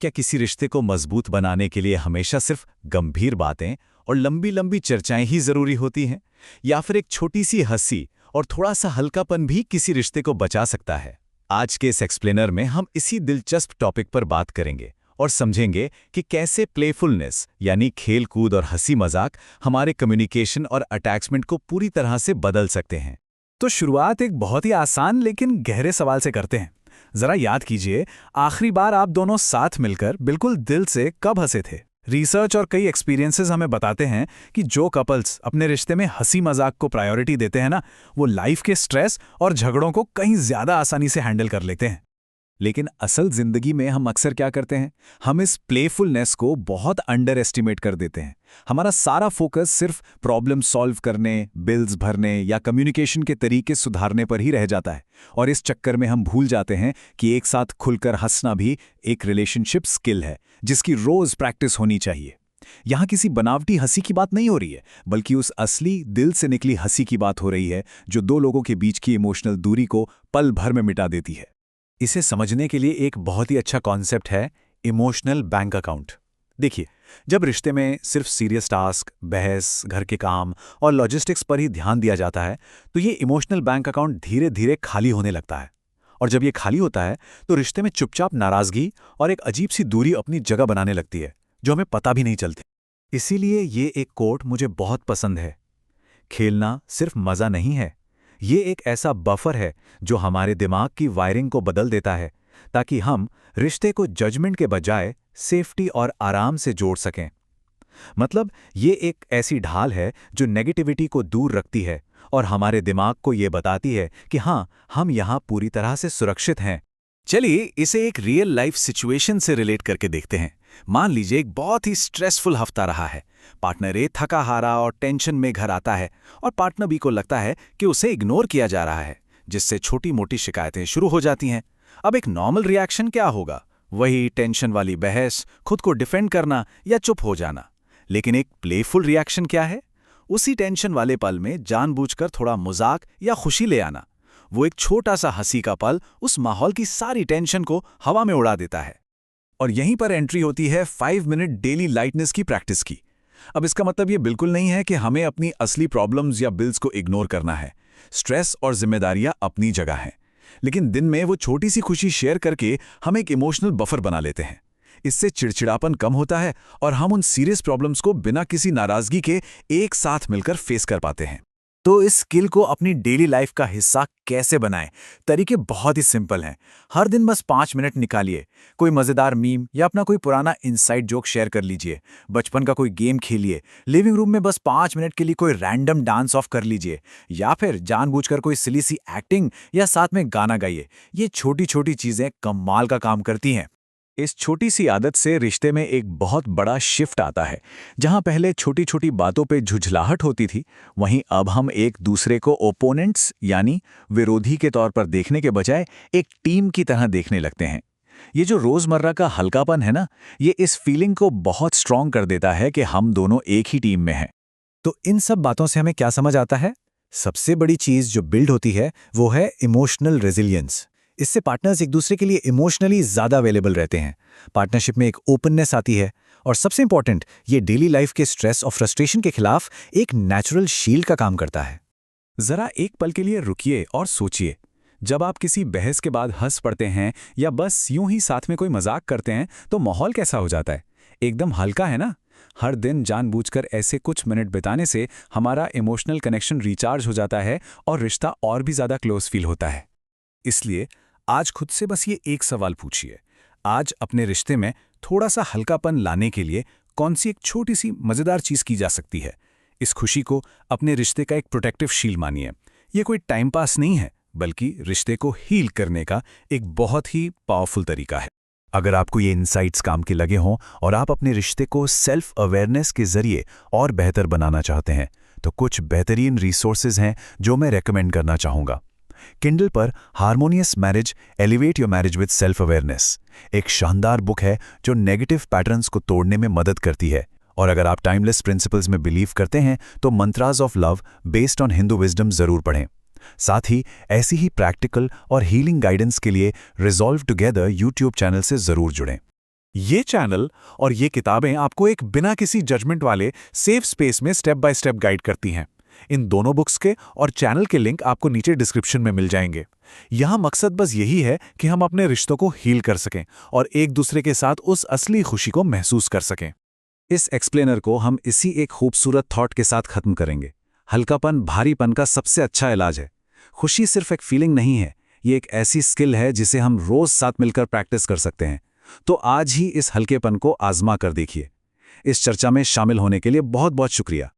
क्या किसी रिश्ते को मजबूत बनाने के लिए हमेशा सिर्फ गंभीर बातें और लंबी लंबी चर्चाएं ही जरूरी होती हैं, या फिर एक छोटी सी हंसी और थोड़ा सा हल्कापन भी किसी रिश्ते को बचा सकता है? आज के इस एक्सप्लेनर में हम इसी दिलचस्प टॉपिक पर बात करेंगे और समझेंगे कि कैसे प्लेफुलनेस यानी खेल कूद और हंसी मजाक हमारे कम्युनिकेशन और अटैचमेंट को पूरी तरह से बदल सकते हैं। तो शुरुआत एक बहुत ही आसान लेकिन गहरे सवाल से करते हैं। जरा याद कीजिए, आखिरी बार आप दोनों साथ मिलकर बिल्कुल दिल से कब हंसे थे? रिसर्च और कई एक्सपीरियंसेस हमें बताते हैं कि जो कपल्स अपने रिश्ते में हंसी मजाक को प्रायोरिटी देते हैं ना, वो लाइफ के स्ट्रेस और झगड़ों को कहीं ज्यादा आसानी से हैंडल कर लेते हैं। लेकिन असल जिंदगी में हम अक्सर क्या करते हैं, हम इस प्लेफुलनेस को बहुत अंडर एस्टिमेट कर देते हैं। हमारा सारा फोकस सिर्फ प्रॉब्लम सॉल्व करने, बिल्स भरने या कम्युनिकेशन के तरीके सुधारने पर ही रह जाता है, और इस चक्कर में हम भूल जाते हैं कि एक साथ खुलकर हंसना भी एक रिलेशनशिप स्किल है जिसकी रोज प्रैक्टिस होनी चाहिए। यहाँ किसी बनावटी हंसी की बात नहीं हो रही है, बल्कि उस असली दिल से निकली हंसी की बात हो रही है जो दो लोगों के बीच की इमोशनल दूरी को पल भर में मिटा देती है। इसे समझने के लिए एक बहुत ही अच्छा कॉन्सेप्ट है इमोशनल बैंक अकाउंट। देखिए, जब रिश्ते में सिर्फ सीरियस टास्क, बहस, घर के काम और लॉजिस्टिक्स पर ही ध्यान दिया जाता है, तो ये इमोशनल बैंक अकाउंट धीरे धीरे खाली होने लगता है। और जब ये खाली होता है तो रिश्ते में चुपचाप नाराजगी और एक अजीब सी दूरी अपनी जगह बनाने लगती है जो हमें पता भी नहीं चलती। इसीलिए ये एक कोट मुझे बहुत पसंद है, खेलना सिर्फ मजा नहीं है, ये एक ऐसा बफर है जो हमारे दिमाग की वायरिंग को बदल देता है, ताकि हम रिश्ते को जजमेंट के बजाय सेफ्टी और आराम से जोड़ सकें। मतलब ये एक ऐसी ढाल है जो नेगेटिविटी को दूर रखती है और हमारे दिमाग को ये बताती है कि हाँ, हम यहाँ पूरी तरह से सुरक्षित हैं। चलिए इसे एक रियल लाइफ सिचुएशन से रिलेट करके देखते हैं। मान लीजिए एक बहुत ही स्ट्रेसफुल हफ्ता रहा है। पार्टनर ए थका हारा और टेंशन में घर आता है और पार्टनर बी को लगता है कि उसे इग्नोर किया जा रहा है, जिससे छोटी मोटी शिकायतें शुरू हो जाती हैं। अब एक नॉर्मल रिएक्शन क्या होगा? वही टेंशन वाली बहस, खुद को डिफेंड करना या चुप हो जाना। लेकिन एक प्लेफुल रिएक्शन क्या है? उसी टेंशन वाले पल में जानबूझकर थोड़ा मजाक या खुशी ले आना। वो एक छोटा सा हंसी का पल उस माहौल की सारी टेंशन को हवा में उड़ा देता है। और यहीं पर एंट्री होती है 5 मिनट डेली लाइटनेस की प्रैक्टिस की। अब इसका मतलब ये बिल्कुल नहीं है कि हमें अपनी असली प्रॉब्लम्स या बिल्स को इग्नोर करना है। स्ट्रेस और जिम्मेदारियां अपनी जगह हैं, लेकिन दिन में वो छोटी सी खुशी शेयर करके हम एक इमोशनल बफर बना लेते हैं। इससे चिड़चिड़ापन कम होता है और हम उन सीरियस प्रॉब्लम्स को बिना किसी नाराजगी के एक साथ मिलकर फेस कर पाते हैं। तो इस स्किल को अपनी डेली लाइफ का हिस्सा कैसे बनाएं? तरीके बहुत ही सिंपल हैं। हर दिन बस 5 मिनट निकालिए, कोई मजेदार मीम या अपना कोई पुराना इनसाइड जोक शेयर कर लीजिए, बचपन का कोई गेम खेलिए, लिविंग रूम में बस 5 मिनट के लिए कोई रैंडम डांस ऑफ कर लीजिए, या फिर जानबूझकर कोई सिली सी एक्टिंग या साथ में गाना गाइए। ये छोटी छोटी चीजें कमाल का काम करती हैं। इस छोटी सी आदत से रिश्ते में एक बहुत बड़ा शिफ्ट आता है। जहां पहले छोटी छोटी बातों पे झुझलाहट होती थी, वहीं अब हम एक दूसरे को ओपोनेंट्स यानी विरोधी के तौर पर देखने के बजाय एक टीम की तरह देखने लगते हैं। ये जो रोजमर्रा का हल्कापन है ना, ये इस फीलिंग को बहुत स्ट्रांग कर देता है कि हम दोनों एक ही टीम में हैं। तो इन सब बातों से हमें क्या समझ आता है? सबसे बड़ी चीज जो बिल्ड होती है वो है इमोशनल रेजिलियंस। इससे पार्टनर्स एक दूसरे के लिए इमोशनली ज्यादा अवेलेबल रहते हैं। पार्टनरशिप में एक ओपननेस आती है, और सबसे इंपॉर्टेंट, ये डेली लाइफ के स्ट्रेस और फ्रस्ट्रेशन के खिलाफ एक नेचुरल शील्ड का काम करता है। जरा एक पल के लिए रुकिए और सोचिए, जब आप किसी बहस के बाद हंस पड़ते हैं या बस यूं ही साथ में कोई मजाक करते हैं, तो माहौल कैसा हो जाता है? एकदम हल्का है ना? हर दिन जानबूझकर ऐसे कुछ मिनट बिताने से हमारा इमोशनल कनेक्शन रिचार्ज हो जाता है और रिश्ता और भी ज्यादा क्लोज फील होता है। इसलिए आज खुद से बस ये एक सवाल पूछिए, आज अपने रिश्ते में थोड़ा सा हल्कापन लाने के लिए कौन सी एक छोटी सी मजेदार चीज की जा सकती है? इस खुशी को अपने रिश्ते का एक प्रोटेक्टिव शील्ड मानिए। ये कोई टाइम पास नहीं है, बल्कि रिश्ते को हील करने का एक बहुत ही पावरफुल तरीका है। अगर आपको ये इनसाइट्स काम के लगे हों और आप अपने रिश्ते को सेल्फ अवेयरनेस के जरिए और बेहतर बनाना चाहते हैं, तो कुछ बेहतरीन रिसोर्सेज हैं जो मैं रेकमेंड करना चाहूँगा। किंडल पर harmonious marriage, elevate your marriage with self awareness एक शानदार बुक है जो नेगेटिव पैटर्न्स को तोड़ने में मदद करती है। और अगर आप टाइमलेस प्रिंसिपल्स में बिलीव करते हैं, तो mantras of love based on Hindu wisdom जरूर पढ़ें। साथ ही ऐसी ही प्रैक्टिकल और हीलिंग गाइडेंस के लिए रिजॉल्व टुगेदर यूट्यूब चैनल से जरूर जुड़ें। ये चैनल और ये किताबें आपको एक बिना किसी जजमेंट वाले सेफ स्पेस में स्टेप बाय स्टेप गाइड करती हैं। इन दोनों बुक्स के और चैनल के लिंक आपको नीचे डिस्क्रिप्शन में मिल जाएंगे। यहाँ मकसद बस यही है कि हम अपने रिश्तों को हील कर सकें और एक दूसरे के साथ उस असली खुशी को महसूस कर सकें। इस एक्सप्लेनर को हम इसी एक खूबसूरत थॉट के साथ खत्म करेंगे। हल्कापन भारीपन का सबसे अच्छा इलाज है। खुशी सिर्फ एक फीलिंग नहीं है, ये एक ऐसी स्किल है जिसे हम रोज साथ मिलकर प्रैक्टिस कर सकते हैं। तो आज ही इस हल्केपन को आजमा कर देखिए। इस चर्चा में शामिल होने के लिए बहुत बहुत शुक्रिया।